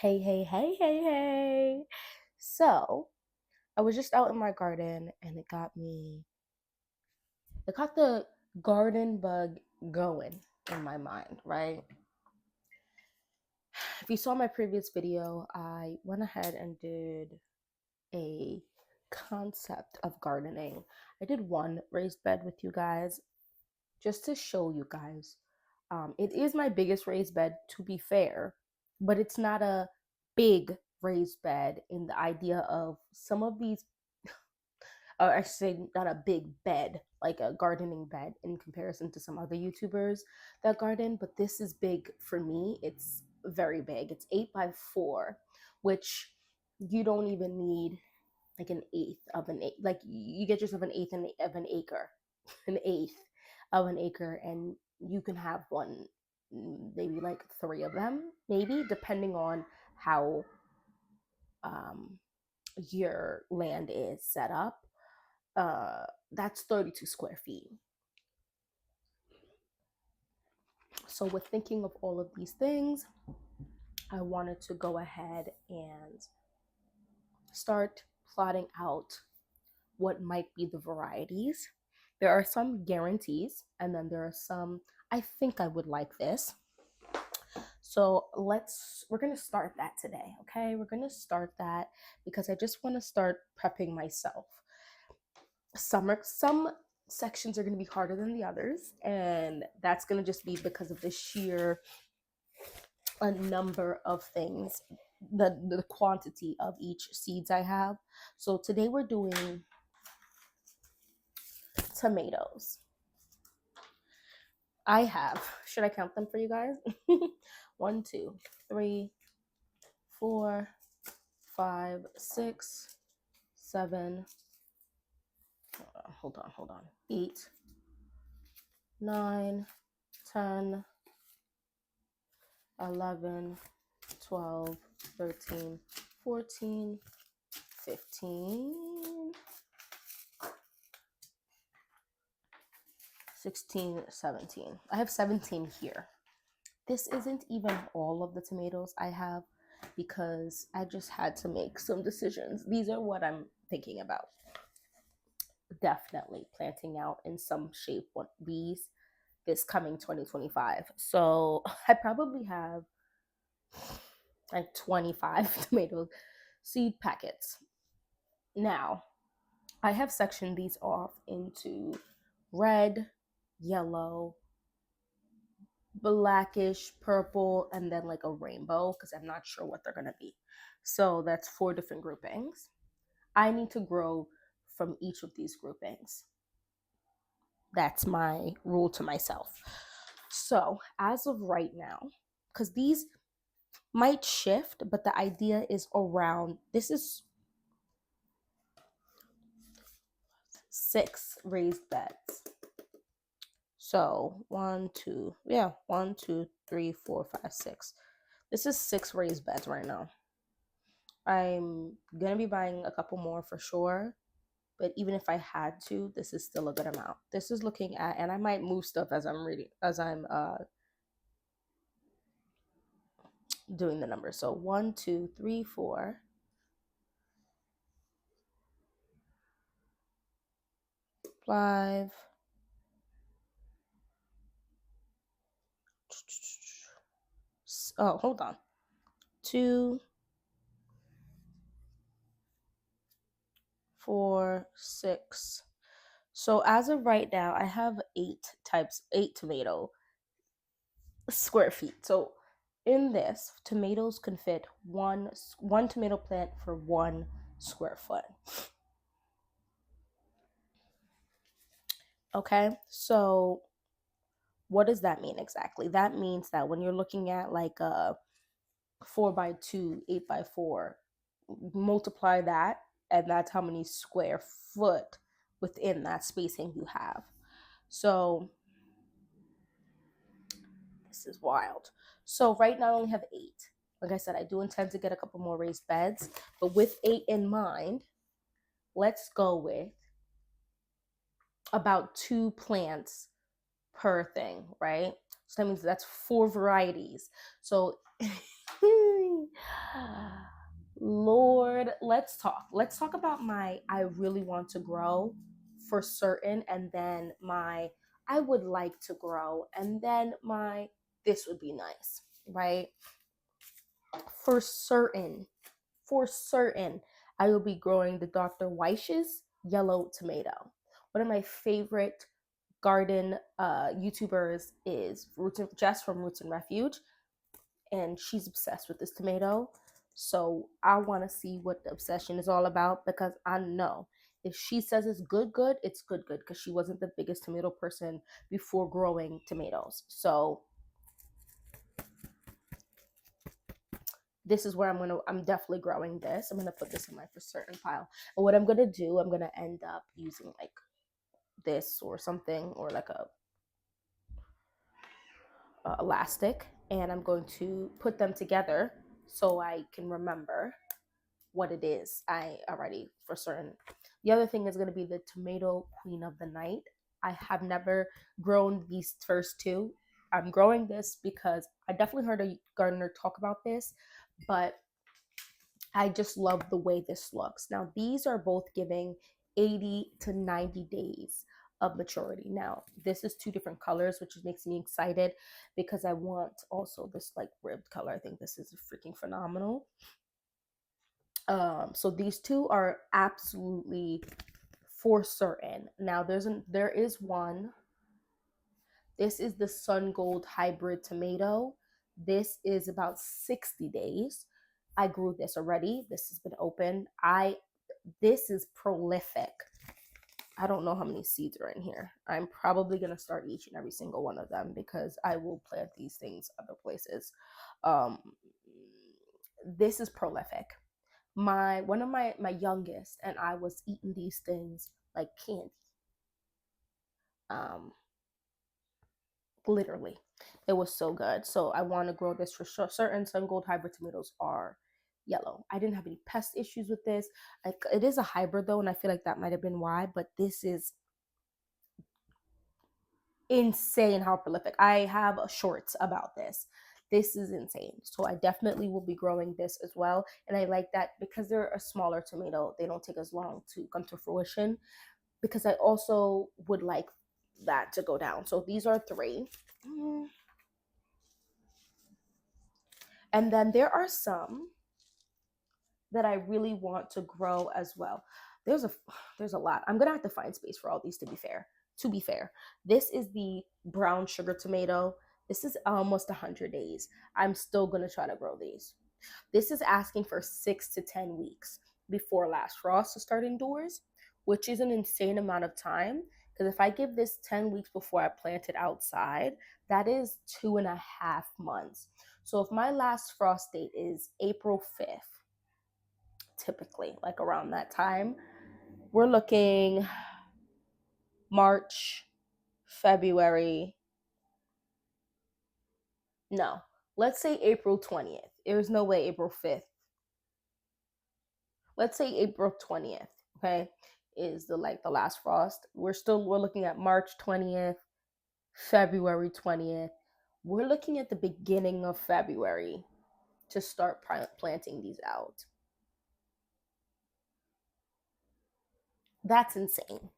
Hey. So, I was just out in my garden and it got the garden bug going in my mind, right? If you saw my previous video, I went ahead and did a concept of gardening. I did one raised bed with you guys just to show you guys. It is my biggest raised bed, to be fair, but it's not a big raised bed in the idea of some of these, or I should say, not a big bed, like a gardening bed in comparison to some other YouTubers that garden, but this is big for me. It's very big. It's 8 by 4, which you don't even need like an eighth of an eighth. Like you get yourself an eighth of an acre, an eighth of an acre, and you can have one, maybe like three of them, maybe depending on how um, your land is set up. That's 32 square feet. So, with thinking of all of these things, I wanted to go ahead and start plotting out what might be the varieties. There are some guarantees, and then there are some, I think I would like this. So we're going to start that today, okay? We're going to start that because I just want to start prepping myself. Some sections are going to be harder than the others, and that's going to just be because of the sheer number of things, the quantity of each seeds I have. So today we're doing tomatoes. I have, should I count them for you guys? 1, 2, 3, 4, 5, 6, 7, hold on, 8, 9, 10, 11, 12, 13, 14, 15, 16, 17. I have 17 here. This isn't even all of the tomatoes I have because I just had to make some decisions. These are what I'm thinking about. Definitely planting out in some shape these this coming 2025. So I probably have like 25 tomato seed packets. Now, I have sectioned these off into red, yellow, blackish, purple, and then like a rainbow because I'm not sure what they're going to be. So that's 4 different groupings. I need to grow from each of these groupings. That's my rule to myself. So, as of right now, because these might shift, but the idea is around this is 6 raised beds. So 1, 2, 3, 4, 5, 6. This is 6 raised beds right now. I'm gonna be buying a couple more for sure, but even if I had to, this is still a good amount. This is looking at, and I might move stuff as I'm doing the numbers. So 1, 2, 3, 4, 5. Oh, hold on. 2, 4, 6. So as of right now, I have 8 tomato square feet. So in this, tomatoes can fit one tomato plant for 1 square foot. Okay, so what does that mean exactly? That means that when you're looking at like a 4 by 2, 8 by 4, multiply that, and that's how many square foot within that spacing you have. So this is wild. So right now I only have 8. Like I said, I do intend to get a couple more raised beds, but with 8 in mind, let's go with about 2 plants per thing, right? So that means that's 4 varieties. So Lord, let's talk about my I really want to grow for certain, and then my I would like to grow, and then my this would be nice, right? For certain, for certain, I will be growing the Dr. Weish's yellow tomato. One of my favorite garden YouTubers is Jess from Roots and Refuge, and she's obsessed with this tomato. So I want to see what the obsession is all about, because I know if she says it's good, good, it's good, good, because she wasn't the biggest tomato person before growing tomatoes. So this is where I'm definitely growing this. I'm gonna put this in my for certain pile. And what I'm gonna do, I'm gonna end up using like this or something, or like a elastic, and I'm going to put them together so I can remember what it is I already for certain. The other thing is going to be the tomato queen of the night. I have never grown these first two. I'm growing this because I definitely heard a gardener talk about this, but I just love the way this looks. Now, these are both giving 80 to 90 days of maturity. Now, this is two different colors, which makes me excited because I want also this like ribbed color. I think this is freaking phenomenal. So these two are absolutely for certain. Now, there is one. This is the Sun Gold Hybrid Tomato. This is about 60 days. I grew this already. This has been open. This is prolific. I don't know how many seeds are in here. I'm probably gonna start each and every single one of them because I will plant these things other places. Um, this is prolific. One of my youngest and I was eating these things like candy. Um, Literally, it was so good. So I want to grow this for sure. Certain Sun Gold hybrid tomatoes are yellow. I didn't have any pest issues with this. Like, it is a hybrid though, and I feel like that might have been why. But this is insane how prolific. I have shorts about this. This is insane. So I definitely will be growing this as well. And I like that because they're a smaller tomato, they don't take as long to come to fruition. Because I also would like that to go down. So these are three. And then there are some that I really want to grow as well. There's a there's a lot. I'm gonna have to find space for all these to be fair. To be fair, this is the brown sugar tomato. This is almost 100 days. I'm still gonna try to grow these. This is asking for 6 to 10 weeks before last frost to start indoors, which is an insane amount of time. Because if I give this 10 weeks before I plant it outside, that is 2.5 months. So if my last frost date is April 5th, typically, like around that time, we're looking March, February. No, let's say April 20th. There's no way April 5th. Let's say April 20th, okay, is the last frost. We're looking at March 20th, February 20th. We're looking at the beginning of February to start planting these out. That's insane.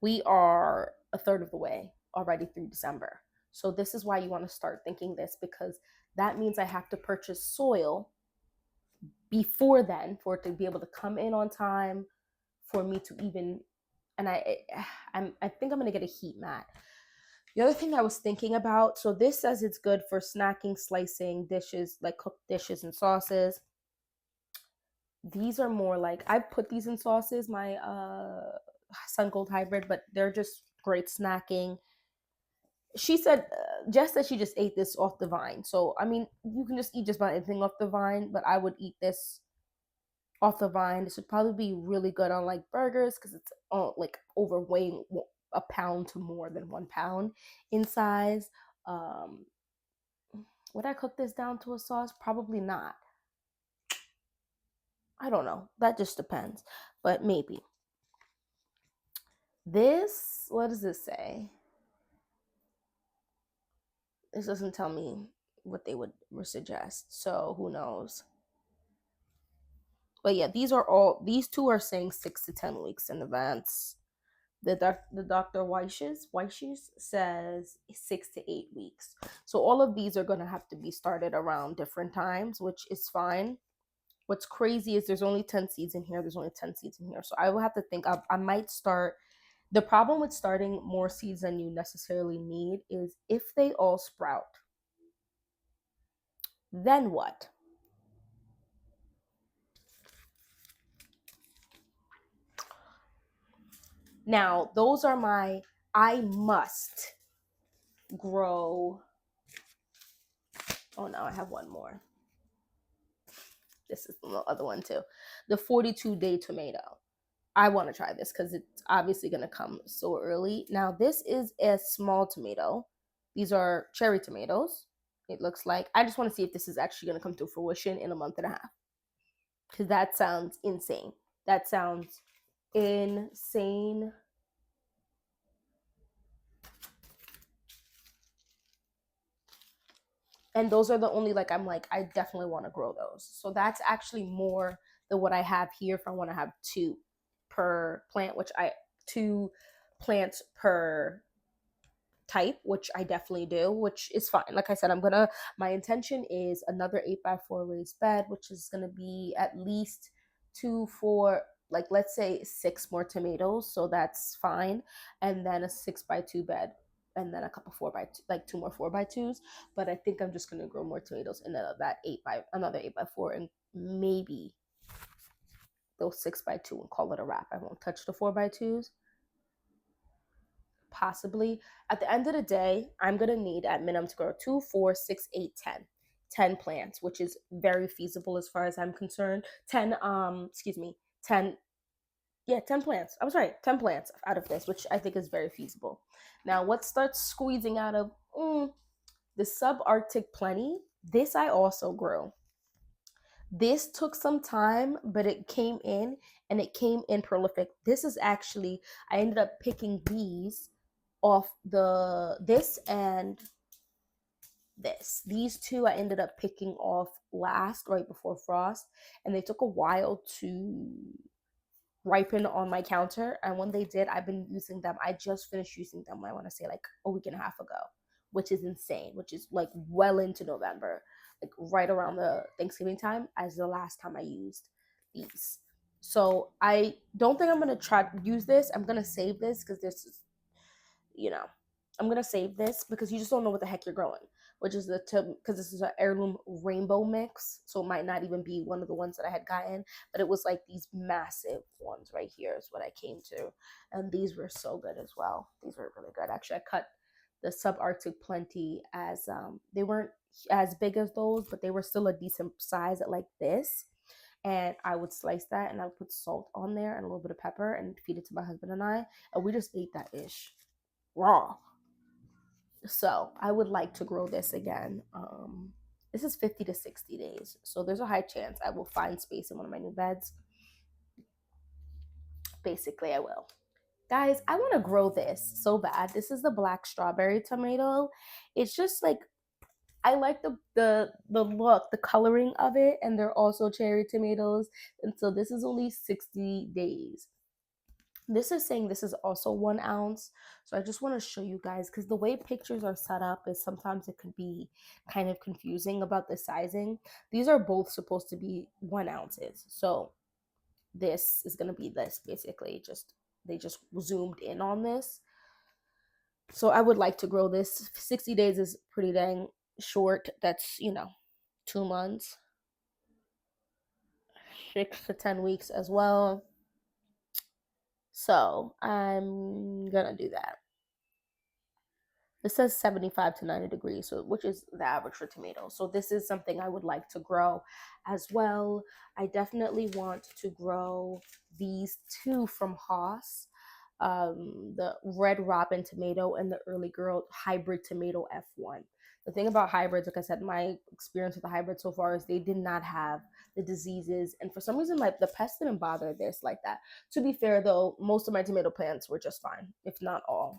We are a third of the way already through December. So this is why you want to start thinking this, because that means I have to purchase soil before then for it to be able to come in on time for me to even, and I think I'm going to get a heat mat. The other thing I was thinking about, so this says it's good for snacking, slicing dishes, like cooked dishes and sauces. These are more like, I put these in sauces, my Sun Gold hybrid, but they're just great snacking. She said, Jess said she just ate this off the vine. So I mean, you can just eat just about anything off the vine, but I would eat this off the vine. This would probably be really good on like burgers because it's like overweighing a pound to more than 1 pound in size. Um, would I cook this down to a sauce? Probably not. I don't know. That just depends, but maybe. This, what does this say? This doesn't tell me what they would suggest, so who knows. But yeah, these two are saying 6 to 10 weeks in advance. The Dr. Weishes says 6 to 8 weeks. So all of these are gonna have to be started around different times, which is fine. What's crazy is there's only 10 seeds in here. There's only 10 seeds in here. So I will have to think. I might start. The problem with starting more seeds than you necessarily need is if they all sprout, then what? Now, those are my I must grow. Oh, no, I have one more. This is the other one too. The 42-day tomato. I want to try this because it's obviously going to come so early. Now, this is a small tomato. These are cherry tomatoes. It looks like. I just want to see if this is actually going to come to fruition in a month and a half. Because that sounds insane. That sounds insane. And those are the only, like, I'm like, I definitely want to grow those. So that's actually more than what I have here if I want to have two per plant, two plants per type, which I definitely do, which is fine. Like I said, my intention is another 8x4 raised bed, which is gonna be at least 2 4, like, let's say 6 more tomatoes, so that's fine. And then a 6x2 bed, and then a couple 4x2, like 2 more 4x2s. But I think I'm just gonna grow more tomatoes in that another 8x4, and maybe those 6x2 and call it a wrap. I won't touch the 4x2s. Possibly. At the end of the day, I'm gonna need at minimum to grow 2 4 6 8 10 plants, which is very feasible as far as I'm concerned. 10 excuse me 10 yeah, 10 plants. I was right. 10 plants out of this, which I think is very feasible. Now, what starts squeezing out of the subarctic plenty? This I also grew. This took some time, but it came in, and it came in prolific. This is actually, I ended up picking these off this and this. These two I ended up picking off last, right before frost, and they took a while to ripen on my counter. And when they did, I've been using them. I just finished using them, I want to say, like a week and a half ago, which is insane, which is like well into November, like right around the Thanksgiving time as the last time I used these. So I don't think I'm gonna try to use this. I'm gonna save this because this is, you know, I'm gonna save this because you just don't know what the heck you're growing, which is because this is an heirloom rainbow mix, so it might not even be one of the ones that I had gotten, but it was like these massive ones right here is what I came to, and these were so good as well. These were really good. Actually, I cut the subarctic plenty as they weren't as big as those, but they were still a decent size at like this. And I would slice that and I would put salt on there and a little bit of pepper and feed it to my husband and I, and we just ate that ish raw. So I would like to grow this again. This is 50 to 60 days. So there's a high chance I will find space in one of my new beds. Basically, I will. Guys, I want to grow this so bad. This is the black strawberry tomato. It's just like, I like the look, the coloring of it, and they're also cherry tomatoes. And so this is only 60 days. This is saying this is also 1 ounce. So I just want to show you guys, because the way pictures are set up is sometimes it could be kind of confusing about the sizing. These are both supposed to be 1 ounces. So this is going to be this basically. They just zoomed in on this. So I would like to grow this. 60 days is pretty dang short. That's, 2 months. 6 to 10 weeks as well. So I'm gonna do that. It says 75 to 90 degrees, so which is the average for tomatoes. So this is something I would like to grow as well. I definitely want to grow these two from Haas, the Red Robin tomato and the Early Girl hybrid tomato F1. The thing about hybrids, like I said, my experience with the hybrid so far is they did not have the diseases, and for some reason, like the pests didn't bother this like that. To be fair, though, most of my tomato plants were just fine, if not all.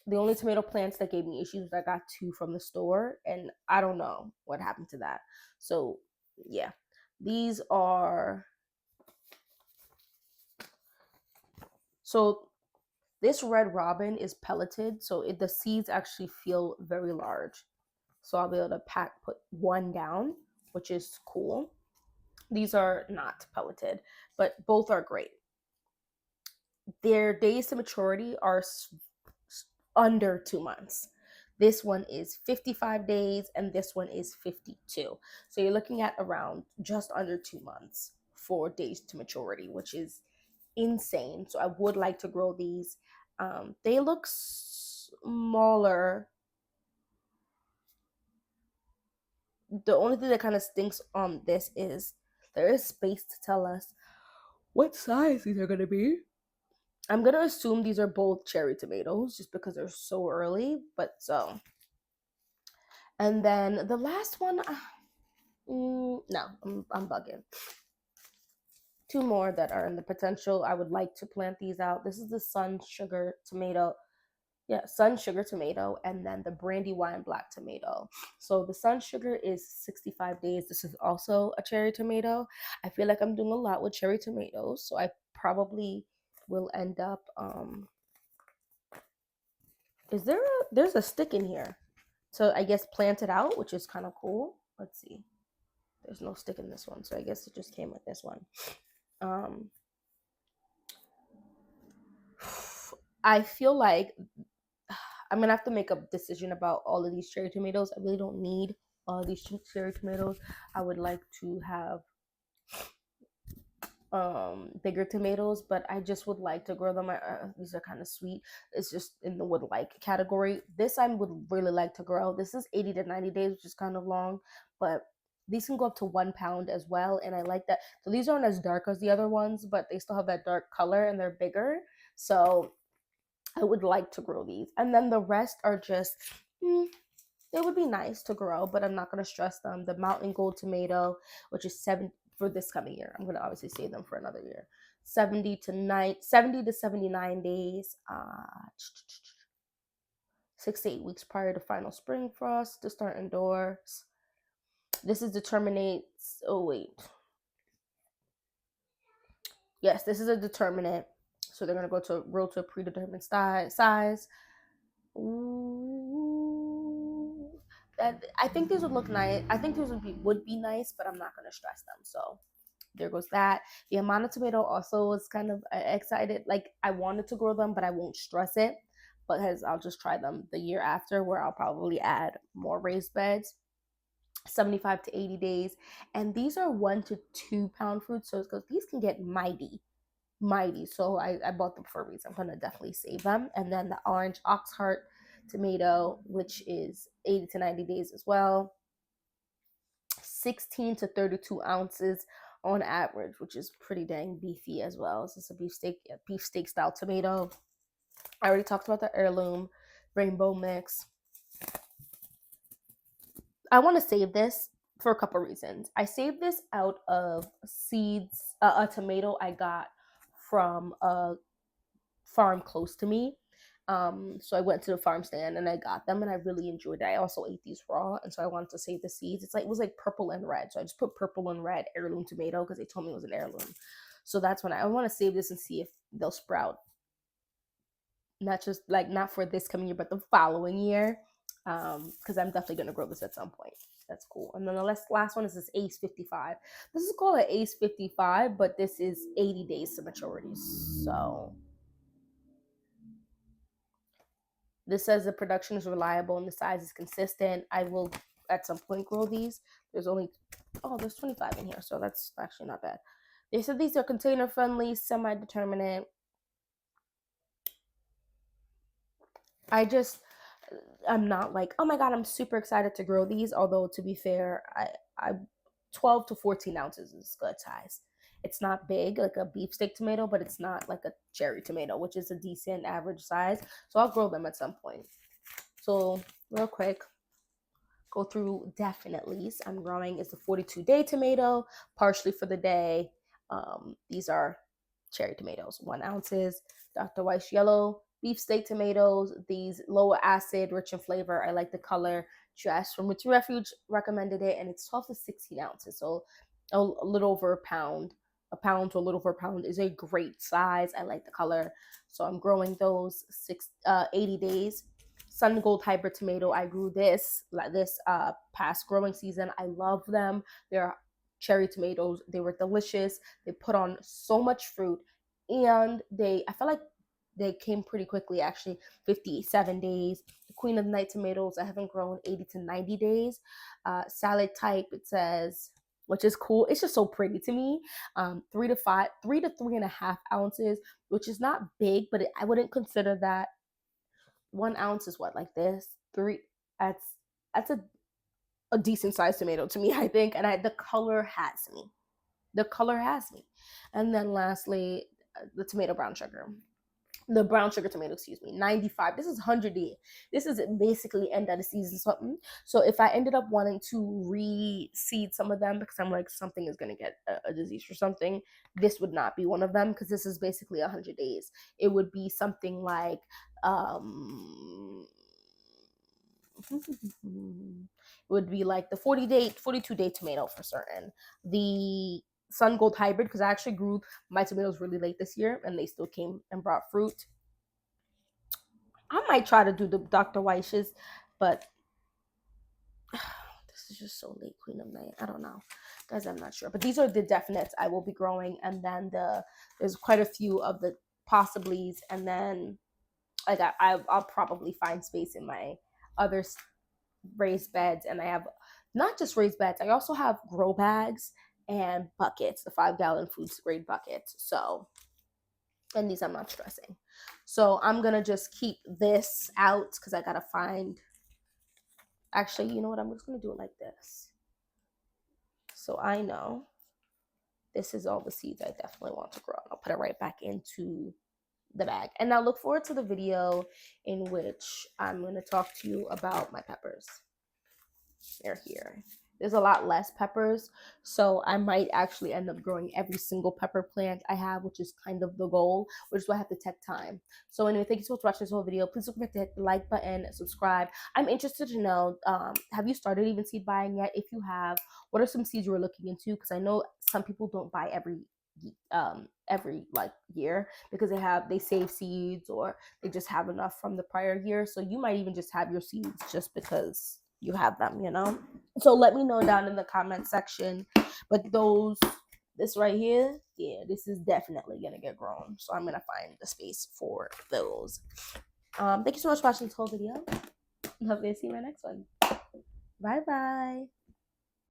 The only tomato plants that gave me issues was I got two from the store, and I don't know what happened to that. So yeah, These are, so this Red Robin is pelleted, so the seeds actually feel very large. So I'll be able to put one down, which is cool. These are not pelleted, but both are great. Their days to maturity are under 2 months. This one is 55 days and this one is 52. So you're looking at around just under 2 months for days to maturity, which is insane. So I would like to grow these. They look smaller. The only thing that kind of stinks on this is there is space to tell us what size these are going to be. I'm going to assume these are both cherry tomatoes just because they're so early, but so. And then the last one, no, I'm bugging. Two more that are in the potential. I would like to plant these out. This is the sun sugar tomato. Yeah, sun sugar tomato, and then the brandywine black tomato. So the sun sugar is 65 days. This is also a cherry tomato. I feel like I'm doing a lot with cherry tomatoes, so I probably will end up there's a stick in here. So I guess plant it out, which is kind of cool. Let's see. There's no stick in this one, so I guess it just came with this one. I feel like I'm gonna have to make a decision about all of these cherry tomatoes. I really don't need all these cherry tomatoes. I would like to have bigger tomatoes, but I just would like to grow them. These are kind of sweet. It's just in the would like category. This I would really like to grow. This is 80 to 90 days, which is kind of long, but these can go up to 1 pound as well, and I like that. So these aren't as dark as the other ones, but they still have that dark color and they're bigger. So I would like to grow these. And then the rest are just, they would be nice to grow, but I'm not going to stress them. The mountain gold tomato, which is 7 for this coming year. I'm going to obviously save them for another year. 70 to 79 days, 6 to 8 weeks prior to final spring frost to start indoors. This is determinates, oh wait. Yes, this is a determinate. So they're going to grow to a predetermined size. Ooh, I think these would look nice. I think these would be nice, but I'm not gonna stress them. So there goes that. The Amana tomato also was kind of excited. Like I wanted to grow them, but I won't stress it because I'll just try them the year after, where I'll probably add more raised beds. 75 to 80 days, and these are 1 to 2 pound fruits. So these can get mighty. So I bought them for a reason. I'm gonna definitely save them. And then the orange ox heart tomato, which is 80 to 90 days as well, 16 to 32 ounces on average, which is pretty dang beefy as well. So it's a beefsteak style tomato. I already talked about the heirloom rainbow mix. I want to save this for a couple reasons. I saved this out of seeds, a tomato I got from a farm close to me. So I went to the farm stand and I got them and I really enjoyed it. I also ate these raw, and so I wanted to save the seeds. It was like purple and red, so I just put purple and red heirloom tomato because they told me it was an heirloom. So that's when I want to save this and see if they'll sprout. Not just like not for this coming year, but the following year. Because I'm definitely gonna grow this at some point. That's cool. And then the last one is this Ace 55. This is called an Ace 55, but this is 80 days to maturity. So this says the production is reliable and the size is consistent. I will at some point grow these. There's 25 in here, so that's actually not bad. They said these are container friendly, semi-determinate. I'm not like, oh my god, I'm super excited to grow these. Although to be fair, I 12 to 14 ounces is good size. It's not big like a beefsteak tomato, but it's not like a cherry tomato, which is a decent average size. So I'll grow them at some point. So real quick, go through definitely. I'm growing is the 42-day tomato, partially for the day. These are cherry tomatoes, 1 ounces. Dr. Weiss yellow beefsteak tomatoes. These lower acid, rich in flavor. I like the color. Trash from Rich Refuge recommended it, and it's 12 to 16 ounces. So a little over a pound to a little over a pound is a great size. I like the color, so I'm growing those 80 days. Sun Gold hybrid tomato, I grew this past growing season. I love them. They're cherry tomatoes. They were delicious. They put on so much fruit, and I felt like they came pretty quickly, actually. 57 days. The Queen of the Night tomatoes, I haven't grown 80 to 90 days. Salad type, it says, which is cool. It's just so pretty to me. 3 to 3.5 ounces, which is not big, but I wouldn't consider that. 1 ounce is what, like this? Three. That's a decent sized tomato to me, I think. And the color has me. The color has me. And then lastly, the tomato brown sugar. The brown sugar tomato, excuse me, 95. This is 100 day. This is basically end of the season something. So if I ended up wanting to reseed some of them because I'm like something is going to get a disease or something, this would not be one of them because this is basically 100 days. It would be something like it would be like the 42-day tomato for certain. The Sun Gold hybrid, because I actually grew my tomatoes really late this year and they still came and brought fruit. I might try to do the Dr. Weish's, but this is just so late, Queen of Night. I don't know. Guys, I'm not sure. But these are the definites I will be growing. And then there's quite a few of the possiblies. And then like I'll probably find space in my other raised beds. And I have not just raised beds, I also have grow bags and buckets, the 5-gallon food grade buckets. So, and these I'm not stressing. So I'm gonna just keep this out because I gotta find. Actually, you know what? I'm just gonna do it like this. So I know this is all the seeds I definitely want to grow. I'll put it right back into the bag. And now look forward to the video in which I'm gonna talk to you about my peppers. They're here. There's a lot less peppers, so I might actually end up growing every single pepper plant I have, which is kind of the goal, which is why I have to take time. So anyway, thank you so much for watching this whole video. Please don't forget to hit the like button, subscribe. I'm interested to know, have you started even seed buying yet? If you have, what are some seeds you were looking into? Because I know some people don't buy every like year because they save seeds or they just have enough from the prior year. So you might even just have your seeds just because you have them, you know. So let me know down in the comment section. But this right here, yeah, this is definitely gonna get grown. So I'm gonna find the space for those. Thank you so much for watching this whole video. Hopefully, see you in my next one. Bye bye.